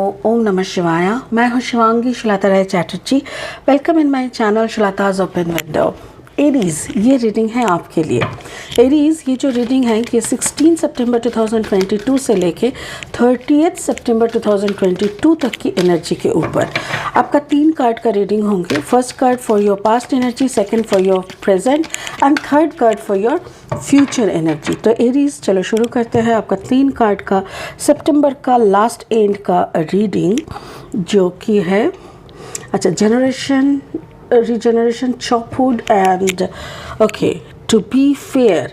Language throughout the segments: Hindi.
ओम नमः शिवाय। मैं हूँ Shivangi Shulata Rai Chatterjee. Welcome in my channel Shulata's open window. Aries, ये रीडिंग है आपके लिए। एरीज़, ये जो रीडिंग है ये 16 सितंबर 2022 से लेके 30 सितंबर 2022 तक की एनर्जी के ऊपर आपका 3 कार्ड का रीडिंग होंगे। First card for your past energy, second for your present and third card for your future energy. तो एरीज़, चलो शुरू करते हैं आपका 3 कार्ड का सितंबर का लास्ट एंड का रीडिंग, जो कि है generation regeneration, chop wood and okay to be fair.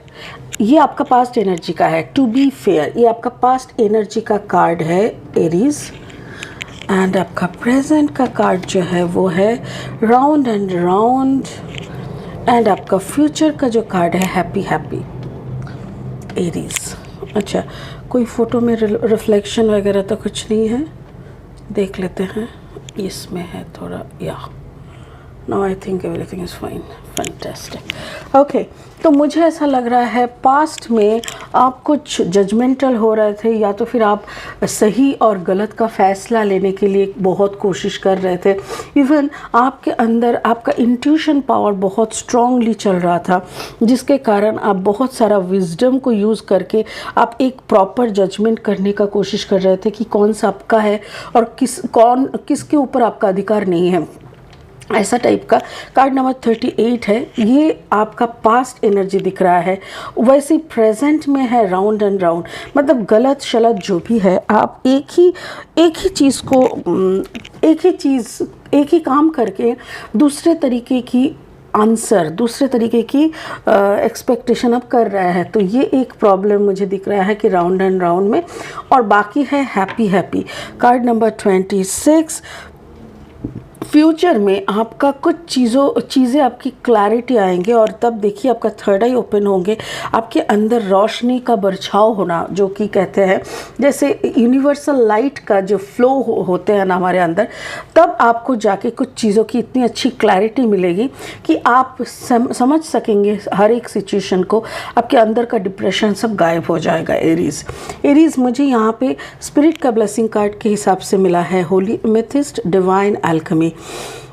ये आपका पास्ट एनर्जी का है। टू बी फेयर ये आपका पास्ट एनर्जी का कार्ड है एरीज। एंड आपका प्रेजेंट का कार्ड जो है वो है राउंड एंड राउंड। एंड आपका फ्यूचर का जो कार्ड है हैप्पी हैप्पी एरीज। अच्छा, कोई फ़ोटो में रिफ्लेक्शन वगैरह तो कुछ नहीं है, देख लेते हैं। इसमें है थोड़ा या Now I think everything is fine. Fantastic. Okay, तो मुझे ऐसा लग रहा है पास्ट में आप कुछ जजमेंटल हो रहे थे, या तो फिर आप सही और गलत का फैसला लेने के लिए बहुत कोशिश कर रहे थे। इवन आपके अंदर आपका इंट्यूशन पावर बहुत स्ट्रांगली चल रहा था, जिसके कारण आप बहुत सारा विजडम को यूज़ करके आप एक प्रॉपर जजमेंट करने का कोशिश कर रहे थे कि कौन सा आपका है और किसके ऊपर आपका अधिकार नहीं है। ऐसा टाइप का कार्ड नंबर 38 है। ये आपका पास्ट एनर्जी दिख रहा है। वैसे प्रेजेंट में है राउंड एंड राउंड, मतलब गलत शलत जो भी है, आप एक ही चीज़ को एक ही काम करके दूसरे तरीके की आंसर, दूसरे तरीके की एक्सपेक्टेशन अब कर रहा है। तो ये एक प्रॉब्लम मुझे दिख रहा है कि राउंड एंड राउंड में। और बाकी है happy happy. Card number 26, future में आपका कुछ चीज़ें आपकी क्लैरिटी आएंगे और तब देखिए आपका थर्ड आई ओपन होंगे। आपके अंदर रोशनी का बरछाव होना, जो कि कहते हैं जैसे यूनिवर्सल लाइट का जो फ्लो होते हैं ना हमारे अंदर, तब आपको जाके कुछ चीज़ों की इतनी अच्छी क्लैरिटी मिलेगी कि आप समझ सकेंगे हर एक सिचुएशन को। आपके अंदर का डिप्रेशन सब गायब हो जाएगा एरीज़, मुझे यहाँ पे स्पिरिट का ब्लेसिंग कार्ड के हिसाब से मिला है Holi amethyst, divine alchemy.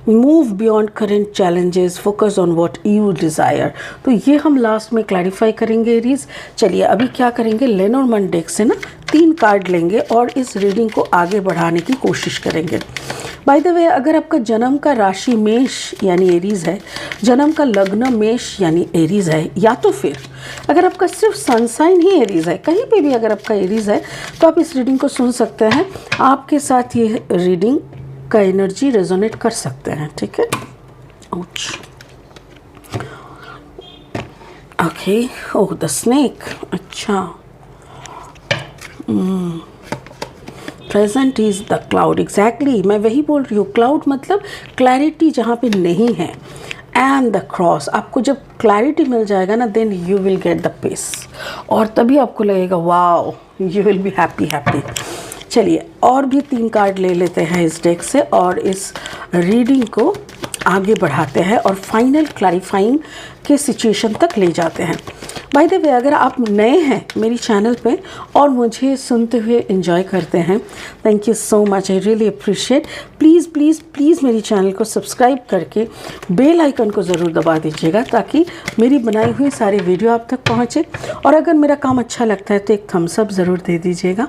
Move beyond current challenges, focus on what you desire. तो ये हम लास्ट में क्लैरिफाई करेंगे एरीज। चलिए अभी क्या करेंगे, लेनोर्मैंड डेक से ना 3 कार्ड लेंगे और इस रीडिंग को आगे बढ़ाने की कोशिश करेंगे। बाय द वे, अगर आपका जन्म का राशि मेष यानी एरीज है, जन्म का लग्न मेष यानी एरीज है, या तो फिर अगर आपका सिर्फ सनसाइन ही एरीज है, कहीं पे भी अगर आपका एरीज है, तो आप इस रीडिंग को सुन सकते हैं। आपके साथ ये रीडिंग का एनर्जी रेजोनेट कर सकते हैं, ठीक है। Okay, oh the snake. अच्छा, present is the cloud. Exactly, मैं वही बोल रही हूँ। क्लाउड मतलब क्लैरिटी जहाँ पे नहीं है। एंड द क्रॉस, आपको जब क्लैरिटी मिल जाएगा ना, then you will get the peace, और तभी आपको लगेगा wow, you will be happy. चलिए और भी 3 कार्ड ले लेते हैं इस डेक से और इस रीडिंग को आगे बढ़ाते हैं और फाइनल क्लैरिफाइंग के सिचुएशन तक ले जाते हैं। बाय द वे, अगर आप नए हैं मेरी चैनल पे और मुझे सुनते हुए एंजॉय करते हैं, thank you so much, I really appreciate. Please please please मेरी चैनल को सब्सक्राइब करके बेल आइकन को ज़रूर दबा दीजिएगा, ताकि मेरी बनाई हुई सारी वीडियो आप तक पहुँचे। और अगर मेरा काम अच्छा लगता है तो एक थम्स अप ज़रूर दे दीजिएगा।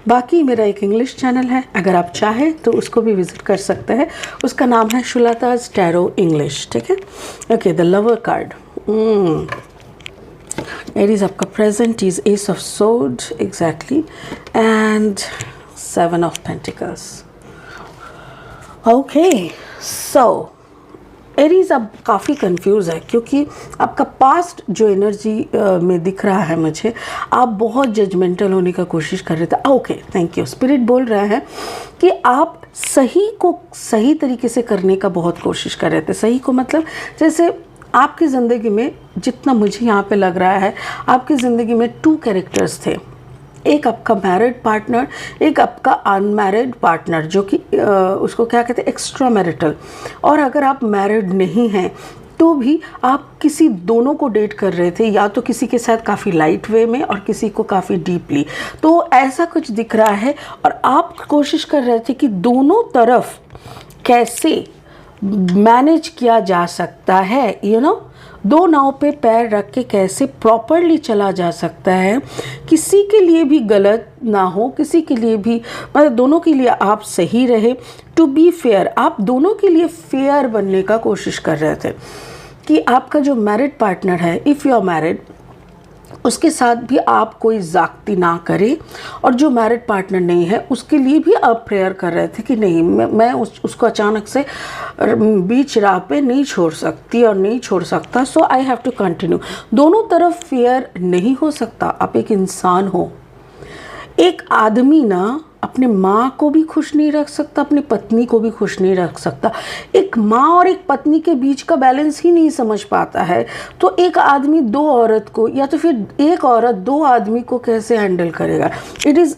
बाकी मेरा एक इंग्लिश चैनल है, अगर आप चाहें तो उसको भी विज़िट कर सकते हैं। उसका नाम है शुलताज टैरो इंग्लिश, ठीक है। Okay, the lover card. Aries, आपका present is S of sword, exactly, and 7 of pentacles. Okay, so Aries अब काफ़ी कंफ्यूज है, क्योंकि आपका पास्ट जो एनर्जी में दिख रहा है मुझे, आप बहुत जजमेंटल होने का कोशिश कर रहे थे। Okay, thank you. स्पिरिट बोल रहा है कि आप सही को सही तरीके से करने का बहुत कोशिश कर रहे थे। सही को मतलब जैसे आपकी ज़िंदगी में, जितना मुझे यहाँ पे लग रहा है, आपकी ज़िंदगी में 2 कैरेक्टर्स थे। एक आपका मैरिड पार्टनर, एक आपका अनमैरिड पार्टनर, जो कि उसको क्या कहते हैं, एक्स्ट्रा मैरिटल। और अगर आप मैरिड नहीं हैं तो भी आप किसी दोनों को डेट कर रहे थे, या तो किसी के साथ काफ़ी लाइट वे में और किसी को काफ़ी डीपली, तो ऐसा कुछ दिख रहा है। और आप कोशिश कर रहे थे कि दोनों तरफ कैसे मैनेज किया जा सकता है, दो नाव पे पैर रख के कैसे प्रॉपरली चला जा सकता है, किसी के लिए भी गलत ना हो, किसी के लिए भी, मतलब दोनों के लिए आप सही रहे। टू बी फेयर, आप दोनों के लिए फेयर बनने का कोशिश कर रहे थे कि आपका जो मैरिड पार्टनर है, इफ़ यू आर मैरिड, उसके साथ भी आप कोई ज़्यादती ना करें, और जो मैरिड पार्टनर नहीं है उसके लिए भी आप प्रेयर कर रहे थे कि नहीं, मैं उसको अचानक से बीच राह पे नहीं छोड़ सकती और नहीं छोड़ सकता, सो आई हैव टू कंटिन्यू। दोनों तरफ फेयर नहीं हो सकता। आप एक इंसान हो, एक आदमी ना अपने माँ को भी खुश नहीं रख सकता, अपनी पत्नी को भी खुश नहीं रख सकता। एक माँ और एक पत्नी के बीच का बैलेंस ही नहीं समझ पाता है, तो एक आदमी दो औरत को, या तो फिर एक औरत दो आदमी को कैसे हैंडल करेगा? It is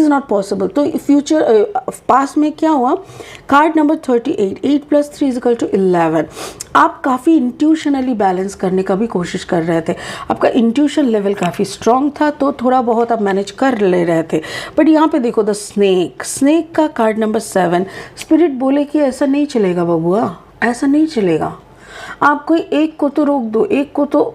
not possible. तो फ्यूचर पास्ट में क्या हुआ? Card number 38, 8 + 3 = 11। आप काफ़ी इंट्यूशनली बैलेंस करने का भी कोशिश कर रहे थे, आपका इंट्यूशन लेवल काफ़ी स्ट्रॉन्ग था, तो थोड़ा बहुत आप मैनेज कर ले रहे थे। बट यहाँ पे देखो द स्नेक का कार्ड नंबर 7, स्पिरिट बोले कि ऐसा नहीं चलेगा बबुआ, ऐसा नहीं चलेगा। आप कोई एक को तो रोक दो, एक को तो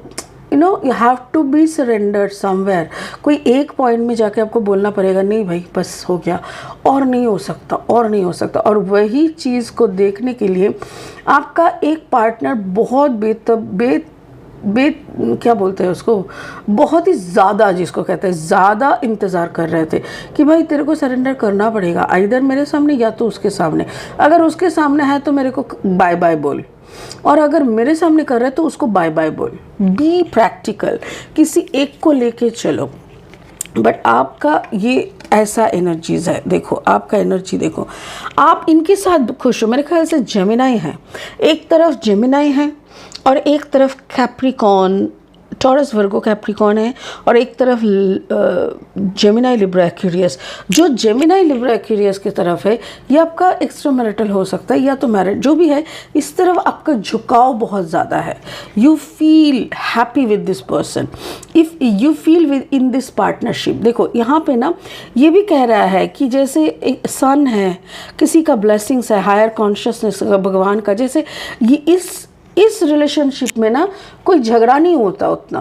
you have to be surrendered somewhere. कोई एक पॉइंट में जाके आपको बोलना पड़ेगा, नहीं भाई बस हो गया, और नहीं हो सकता, और नहीं हो सकता। और वही चीज़ को देखने के लिए आपका एक पार्टनर बहुत क्या बोलते हैं उसको, बहुत ही ज़्यादा, जिसको कहते हैं ज़्यादा इंतज़ार कर रहे थे कि भाई तेरे को सरेंडर करना पड़ेगा, आइदर मेरे सामने या तो उसके सामने। अगर उसके सामने है तो मेरे को बाय बाय बोल, और अगर मेरे सामने कर रहे हैं तो उसको बाय बाय बोल। बी प्रैक्टिकल, किसी एक को लेके चलो। बट आपका ये ऐसा एनर्जीज है, देखो आपका एनर्जी देखो, आप इनके साथ खुश हो। मेरे ख्याल से जेमिनाई है, एक तरफ जेमिनाई है और एक तरफ कैप्रिकॉन, टॉरस वर्गो कैप्रिकॉन है, और एक तरफ जेमिनाई लिब्रा एक्वेरियस। जो जेमिनाई लिब्रा एक्वेरियस की तरफ है, ये आपका एक्स्ट्रा मैरिटल हो सकता है या तो मैरिड, जो भी है, इस तरफ आपका झुकाव बहुत ज़्यादा है। You feel happy with this person, if you feel with in this partnership. देखो यहाँ पे ना ये भी कह रहा है कि जैसे एक सन है, किसी का ब्लेसिंग्स है, हायर कॉन्शियसनेस भगवान का, जैसे ये इस रिलेशनशिप में ना कोई झगड़ा नहीं होता, उतना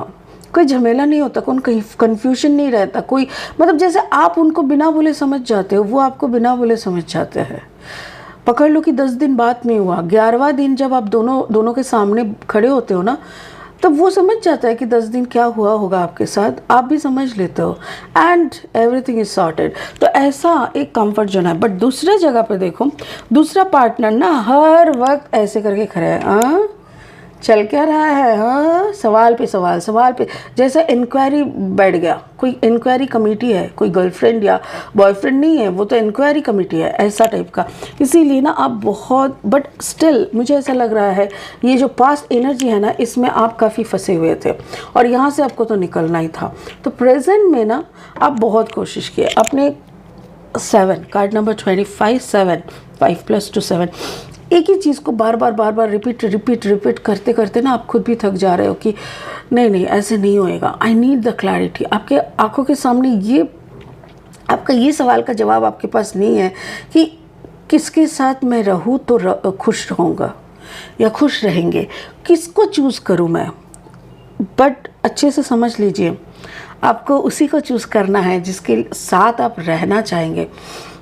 कोई झमेला नहीं होता, कहीं कन्फ्यूजन नहीं रहता, कोई मतलब जैसे आप उनको बिना बोले समझ जाते हो, वो आपको बिना बोले समझ जाते हैं। पकड़ लो कि 10 दिन बात नहीं हुआ, 11वां दिन जब आप दोनों के सामने खड़े होते हो ना, तब वो समझ जाता है कि 10 दिन क्या हुआ होगा आपके साथ, आप भी समझ लेते हो, एंड एवरीथिंग इज सॉर्टेड। तो ऐसा एक कंफर्ट जोन है। बट दूसरा जगह पे देखो, दूसरा पार्टनर ना हर वक्त ऐसे करके खड़ा है, हाँ चल क्या रहा है, हाँ सवाल पे जैसे इंक्वायरी बैठ गया, कोई इंक्वायरी कमेटी है, कोई गर्लफ्रेंड या बॉयफ्रेंड नहीं है, वो तो इंक्वायरी कमेटी है, ऐसा टाइप का। इसीलिए ना आप बहुत, बट स्टिल मुझे ऐसा लग रहा है ये जो पास्ट एनर्जी है ना, इसमें आप काफ़ी फंसे हुए थे और यहाँ से आपको तो निकलना ही था। तो प्रेजेंट में ना आप बहुत कोशिश किए अपने 7 कार्ड नंबर 25, 7, 5 + 2 7, एक ही चीज़ को बार बार रिपीट करते करते ना आप खुद भी थक जा रहे हो कि नहीं ऐसे नहीं होएगा, आई नीड द क्लैरिटी। आपके आंखों के सामने ये आपका ये सवाल का जवाब आपके पास नहीं है कि किसके साथ मैं रहूँ तो खुश रहूँगा या खुश रहेंगे, किसको चूज़ करूँ मैं। बट अच्छे से समझ लीजिए, आपको उसी को चूज़ करना है जिसके साथ आप रहना चाहेंगे।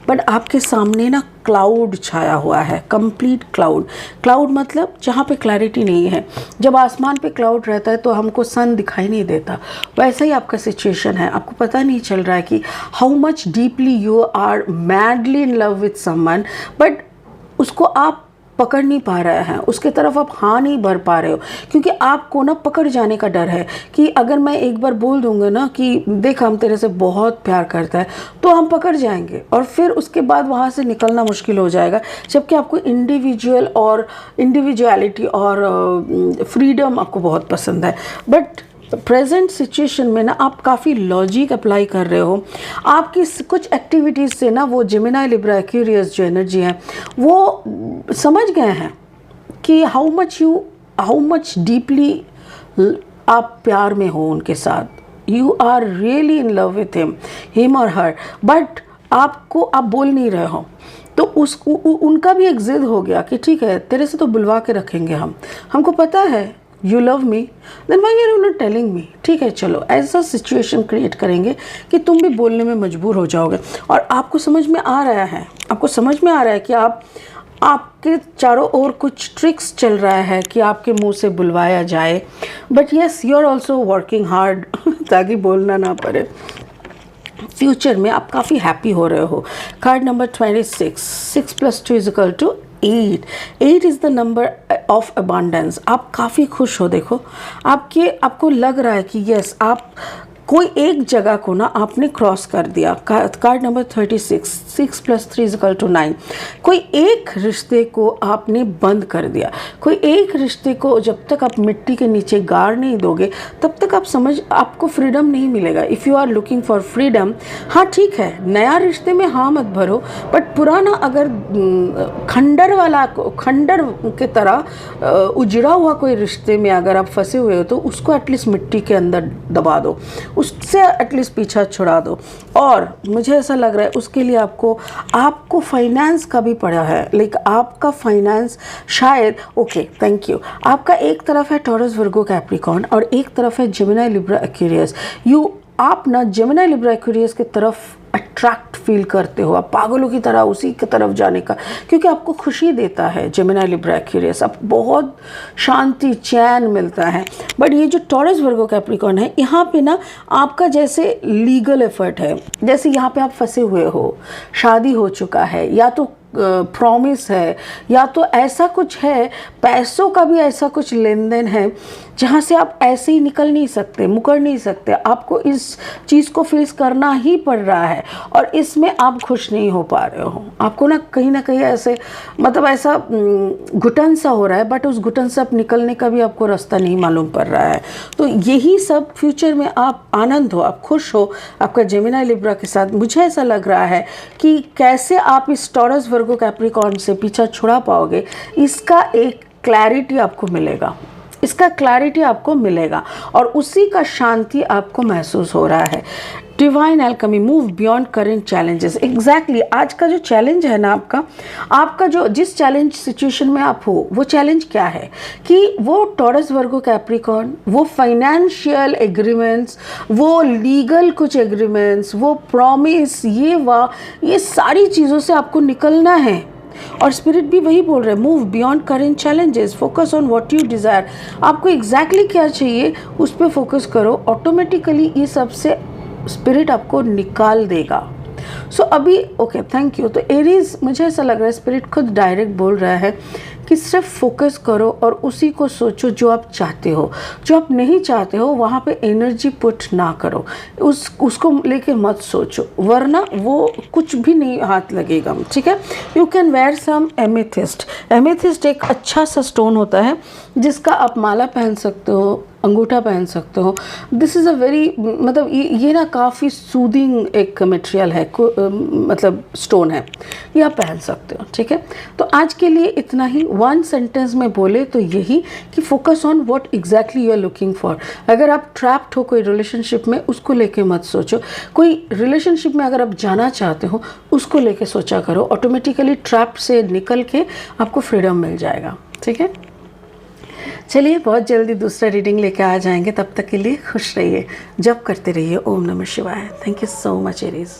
बट आपके सामने ना क्लाउड छाया हुआ है, कंप्लीट क्लाउड मतलब जहाँ पे क्लैरिटी नहीं है। जब आसमान पे क्लाउड रहता है तो हमको सन दिखाई नहीं देता, वैसा ही आपका सिचुएशन है। आपको पता नहीं चल रहा है कि how much deeply you are madly in love with someone, but उसको आप पकड़ नहीं पा रहे हैं, उसके तरफ आप हाँ नहीं भर पा रहे हो, क्योंकि आपको ना पकड़ जाने का डर है कि अगर मैं एक बार बोल दूंगा ना कि देख हम तेरे से बहुत प्यार करता है, तो हम पकड़ जाएंगे और फिर उसके बाद वहाँ से निकलना मुश्किल हो जाएगा। जबकि आपको इंडिविजुअलिटी और फ्रीडम आपको बहुत पसंद है। बट प्रेजेंट सिचुएशन में ना आप काफ़ी लॉजिक अप्लाई कर रहे हो। आपकी कुछ एक्टिविटीज़ से ना वो जेमिनी लिब्रा एक्वेरियस जो एनर्जी है वो समझ गए हैं कि how much you how much deeply आप प्यार में हो उनके साथ, you are really in love with him और हर, बट आपको आप बोल नहीं रहे हो, तो उनका भी एक जिद हो गया कि ठीक है तेरे से तो बुलवा के रखेंगे हमको पता है you love me, then why are you not telling me. ठीक है चलो, ऐसा सिचुएशन क्रिएट करेंगे कि तुम भी बोलने में मजबूर हो जाओगे। और आपको समझ में आ रहा है कि आपके चारों ओर कुछ ट्रिक्स चल रहा है कि आपके मुंह से बुलवाया जाए, but yes you are also working hard ताकि बोलना ना पड़े। फ्यूचर में आप काफ़ी हैप्पी हो रहे हो। Card number 26, 6 + 2 = 8। 8 is the number of abundance. आप काफ़ी खुश हो। देखो आपको लग रहा है कि यस आप कोई एक जगह को ना आपने क्रॉस कर दिया। Card number 36, 6 + 3 = 9। कोई एक रिश्ते को आपने बंद कर दिया। कोई एक रिश्ते को जब तक आप मिट्टी के नीचे गाड़ नहीं दोगे तब तक आपको फ्रीडम नहीं मिलेगा। If you are looking for freedom, हाँ ठीक है नया रिश्ते में हाँ मत भरो, बट पुराना अगर खंडर के तरह उजड़ा हुआ कोई रिश्ते में अगर आप फंसे हुए हो तो उसको एटलीस्ट मिट्टी के अंदर दबा दो, उससे एटलीस्ट पीछा छुड़ा दो। और मुझे ऐसा लग रहा है उसके लिए आपको फाइनेंस का भी पड़ा है, लाइक आपका फाइनेंस शायद ओके थैंक यू। आपका एक तरफ है टॉरस वर्गो कैप्रिकॉर्न और एक तरफ है जेमिनी लिब्रा एक्वेरियस। आप ना जेमिनी लिब्रा एक्वेरियस की तरफ अट्रैक्ट फील करते हो, आप पागलों की तरह उसी की तरफ जाने का, क्योंकि आपको खुशी देता है जेमिनी लिब्रा एक्वेरियस, आप बहुत शांति चैन मिलता है। बट ये जो टॉरस वर्गो कैप्रिकॉर्न है यहाँ पे ना आपका जैसे लीगल एफर्ट है, जैसे यहाँ पे आप फंसे हुए हो, शादी हो चुका है या तो प्रॉमिस है या तो ऐसा कुछ है, पैसों का भी ऐसा कुछ लेन देन है जहाँ से आप ऐसे ही निकल नहीं सकते, मुकर नहीं सकते, आपको इस चीज़ को फेस करना ही पड़ रहा है और इसमें आप खुश नहीं हो पा रहे हो। आपको ना कहीं ऐसे मतलब ऐसा घुटन सा हो रहा है, बट उस घुटन से आप निकलने का भी आपको रास्ता नहीं मालूम पड़ रहा है। तो यही सब फ्यूचर में आप आनंद हो, आप खुश हो आपका जेमिनी लिब्रा के साथ। मुझे ऐसा लग रहा है कि कैसे आप इस टॉरस वर्गो कैप्रिकॉर्न से पीछा छुड़ा पाओगे, इसका एक क्लैरिटी आपको मिलेगा और उसी का शांति आपको महसूस हो रहा है। Divine alchemy, move beyond current challenges. Exactly आज का जो चैलेंज है ना आपका जो जिस चैलेंज सिचुएशन में आप हो, वो चैलेंज क्या है कि वो टॉरस वर्गो कैप्रिकॉर्न, वो फाइनेंशियल एग्रीमेंट्स, वो लीगल कुछ एग्रीमेंट्स, वो प्रॉमिस, ये सारी चीज़ों से आपको निकलना है। और स्पिरिट भी वही बोल रहे हैं, move beyond current challenges, focus on what you desire. आपको एग्जैक्टली क्या चाहिए उस पर फोकस करो, ऑटोमेटिकली ये सबसे स्पिरिट आपको निकाल देगा। सो अभी ओके थैंक यू। तो एरीज मुझे ऐसा लग रहा है स्पिरिट खुद डायरेक्ट बोल रहा है कि सिर्फ फोकस करो और उसी को सोचो जो आप चाहते हो। जो आप नहीं चाहते हो वहाँ पे एनर्जी पुट ना करो, उसको लेके मत सोचो, वरना वो कुछ भी नहीं हाथ लगेगा। ठीक है, you can wear some amethyst. Amethyst एक अच्छा सा स्टोन होता है जिसका आप माला पहन सकते हो, अंगूठा पहन सकते हो। दिस इज़ अ वेरी मतलब ये ना काफ़ी सूदिंग एक मटेरियल है, मतलब स्टोन है, ये आप पहन सकते हो। ठीक है, तो आज के लिए इतना ही। वन सेंटेंस में बोले तो यही कि focus on what exactly you are looking for. अगर आप ट्रैप्ड हो कोई रिलेशनशिप में, उसको लेके मत सोचो। कोई रिलेशनशिप में अगर आप जाना चाहते हो उसको लेके सोचा करो, ऑटोमेटिकली ट्रैप से निकल के आपको फ्रीडम मिल जाएगा। ठीक है, चलिए बहुत जल्दी दूसरा रीडिंग लेके आ जाएंगे, तब तक के लिए खुश रहिए, जप करते रहिए। ओम नमः शिवाय। Thank you so much Aries.